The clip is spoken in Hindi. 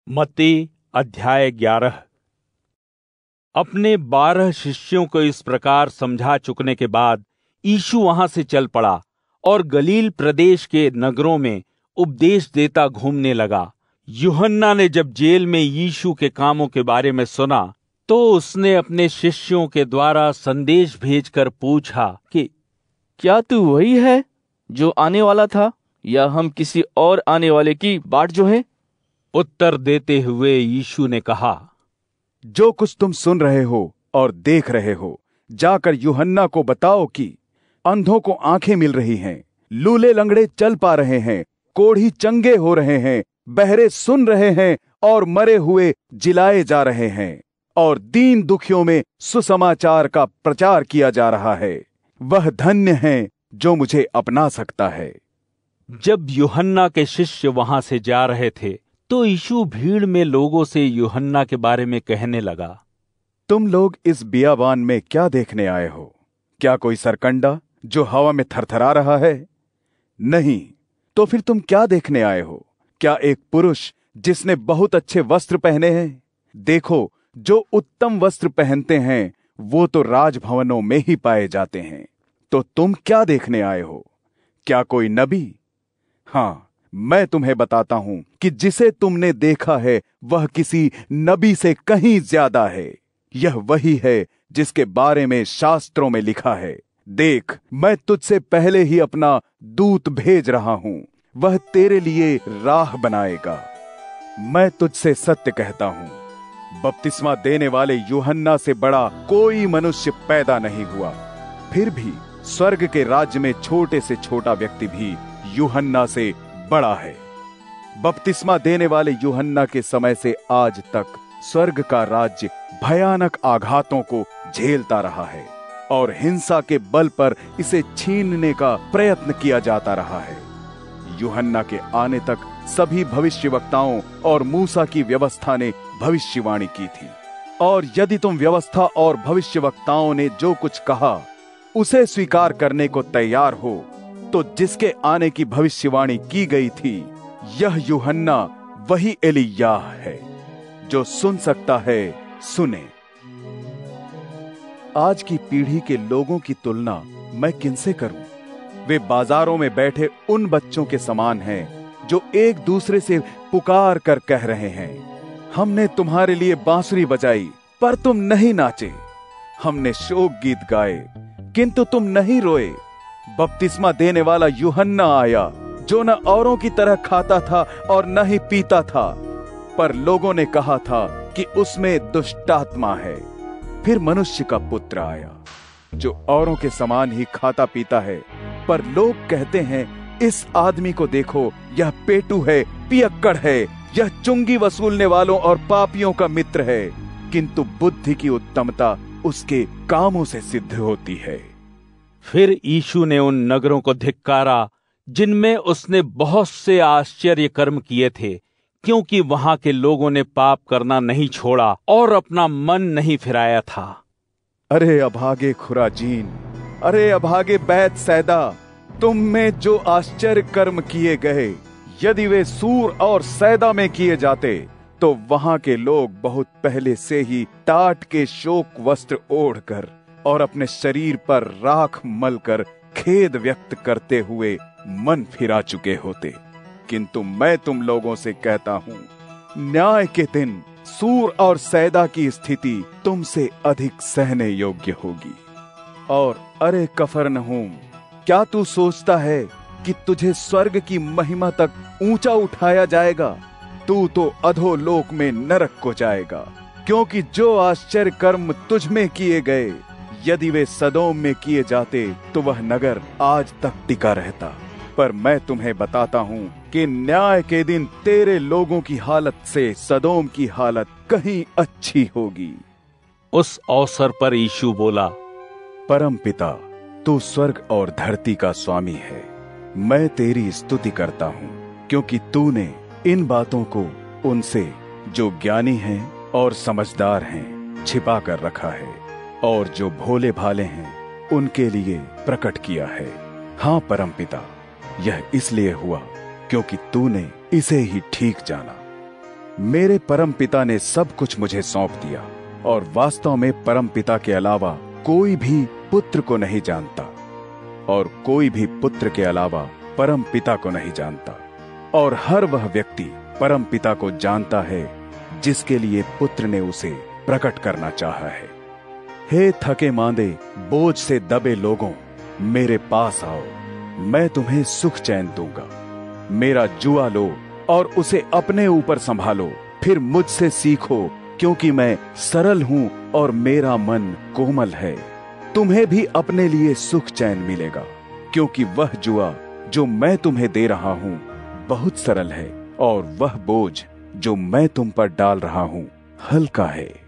मत्ती अध्याय 11। अपने 12 शिष्यों को इस प्रकार समझा चुकने के बाद यीशु वहां से चल पड़ा और गलील प्रदेश के नगरों में उपदेश देता घूमने लगा। यूहन्ना ने जब जेल में यीशु के कामों के बारे में सुना तो उसने अपने शिष्यों के द्वारा संदेश भेजकर पूछा कि क्या तू वही है जो आने वाला था, या हम किसी और आने वाले की बाट जो है? उत्तर देते हुए यीशु ने कहा, जो कुछ तुम सुन रहे हो और देख रहे हो, जाकर यूहन्ना को बताओ कि अंधों को आंखें मिल रही हैं, लूले लंगड़े चल पा रहे हैं, कोढ़ी चंगे हो रहे हैं, बहरे सुन रहे हैं और मरे हुए जिलाए जा रहे हैं, और दीन दुखियों में सुसमाचार का प्रचार किया जा रहा है। वह धन्य है जो मुझे अपना सकता है। जब यूहन्ना के शिष्य वहां से जा रहे थे तो यीशु भीड़ में लोगों से यूहन्ना के बारे में कहने लगा, तुम लोग इस बियाबान में क्या देखने आए हो? क्या कोई सरकंडा जो हवा में थरथरा रहा है? नहीं। तो फिर तुम क्या देखने आए हो? क्या एक पुरुष जिसने बहुत अच्छे वस्त्र पहने हैं? देखो, जो उत्तम वस्त्र पहनते हैं वो तो राजभवनों में ही पाए जाते हैं। तो तुम क्या देखने आए हो? क्या कोई नबी? हां, मैं तुम्हें बताता हूं कि जिसे तुमने देखा है वह किसी नबी से कहीं ज्यादा है। यह वही है जिसके बारे में शास्त्रों में लिखा है, देख, मैं तुझसे पहले ही अपना दूत भेज रहा हूं, वह तेरे लिए राह बनाएगा। मैं तुझसे सत्य कहता हूं, बपतिस्मा देने वाले यूहन्ना से बड़ा कोई मनुष्य पैदा नहीं हुआ। फिर भी स्वर्ग के राज्य में छोटे से छोटा व्यक्ति भी यूहन्ना से बड़ा है। बपतिस्मा देने वाले यूहन्ना के समय से आज तक स्वर्ग का राज्य भयानक आघातों को झेलता रहा है और हिंसा के बल पर इसे छीनने का प्रयत्न किया जाता रहा है। यूहन्ना के आने तक सभी भविष्यवक्ताओं और मूसा की व्यवस्था ने भविष्यवाणी की थी, और यदि तुम व्यवस्था और भविष्यवक्ताओं ने जो कुछ कहा उसे स्वीकार करने को तैयार हो, तो जिसके आने की भविष्यवाणी की गई थी, यह यूहन्ना वही एलिय्याह है। जो सुन सकता है सुने। आज की पीढ़ी के लोगों की तुलना मैं किनसे करूं? वे बाजारों में बैठे उन बच्चों के समान हैं जो एक दूसरे से पुकार कर कह रहे हैं, हमने तुम्हारे लिए बांसुरी बजाई पर तुम नहीं नाचे, हमने शोक गीत गाए किंतु तुम नहीं रोए। बपतिस्मा देने वाला यूहन्ना आया जो न औरों की तरह खाता था और न ही पीता था, पर लोगों ने कहा था कि उसमें दुष्टात्मा है। फिर मनुष्य का पुत्र आया जो औरों के समान ही खाता पीता है, पर लोग कहते हैं, इस आदमी को देखो, यह पेटू है, पियक्कड़ है, यह चुंगी वसूलने वालों और पापियों का मित्र है। किंतु बुद्धि की उत्तमता उसके कामों से सिद्ध होती है। फिर यीशु ने उन नगरों को धिक्कारा जिनमें उसने बहुत से आश्चर्य कर्म किए थे, क्योंकि वहां के लोगों ने पाप करना नहीं छोड़ा और अपना मन नहीं फिराया था। अरे अभागे खुराजीन, अरे अभागे बैतसैदा, तुम में जो आश्चर्य कर्म किए गए, यदि वे सूर और सैदा में किए जाते तो वहां के लोग बहुत पहले से ही टाट के शोक वस्त्र ओढ़कर और अपने शरीर पर राख मलकर खेद व्यक्त करते हुए मन फिरा चुके होते। किंतु मैं तुम लोगों से कहता हूं, न्याय के दिन सूर और सैदा की स्थिति तुमसे अधिक सहने योग्य होगी। और अरे कफरनहूम, क्या तू सोचता है कि तुझे स्वर्ग की महिमा तक ऊंचा उठाया जाएगा? तू तो अधोलोक में नरक को जाएगा। क्योंकि जो आश्चर्य कर्म तुझ में किए गए, यदि वे सदोम में किए जाते तो वह नगर आज तक टिका रहता। पर मैं तुम्हें बताता हूं कि न्याय के दिन तेरे लोगों की हालत से सदोम की हालत कहीं अच्छी होगी। उस अवसर पर यीशु बोला, परम पिता, तू स्वर्ग और धरती का स्वामी है। मैं तेरी स्तुति करता हूं क्योंकि तूने इन बातों को उनसे जो ज्ञानी हैं और समझदार हैं छिपा कर रखा है, और जो भोले भाले हैं उनके लिए प्रकट किया है। हां परमपिता, यह इसलिए हुआ क्योंकि तूने इसे ही ठीक जाना। मेरे परमपिता ने सब कुछ मुझे सौंप दिया, और वास्तव में परमपिता के अलावा कोई भी पुत्र को नहीं जानता, और कोई भी पुत्र के अलावा परमपिता को नहीं जानता, और हर वह व्यक्ति परमपिता को जानता है जिसके लिए पुत्र ने उसे प्रकट करना चाहा है। हे थके मांदे, बोझ से दबे लोगों, मेरे पास आओ, मैं तुम्हें सुख चैन दूंगा। मेरा जुआ लो और उसे अपने ऊपर संभालो, फिर मुझसे सीखो, क्योंकि मैं सरल हूं और मेरा मन कोमल है। तुम्हें भी अपने लिए सुख चैन मिलेगा, क्योंकि वह जुआ जो मैं तुम्हें दे रहा हूं बहुत सरल है, और वह बोझ जो मैं तुम पर डाल रहा हूं हल्का है।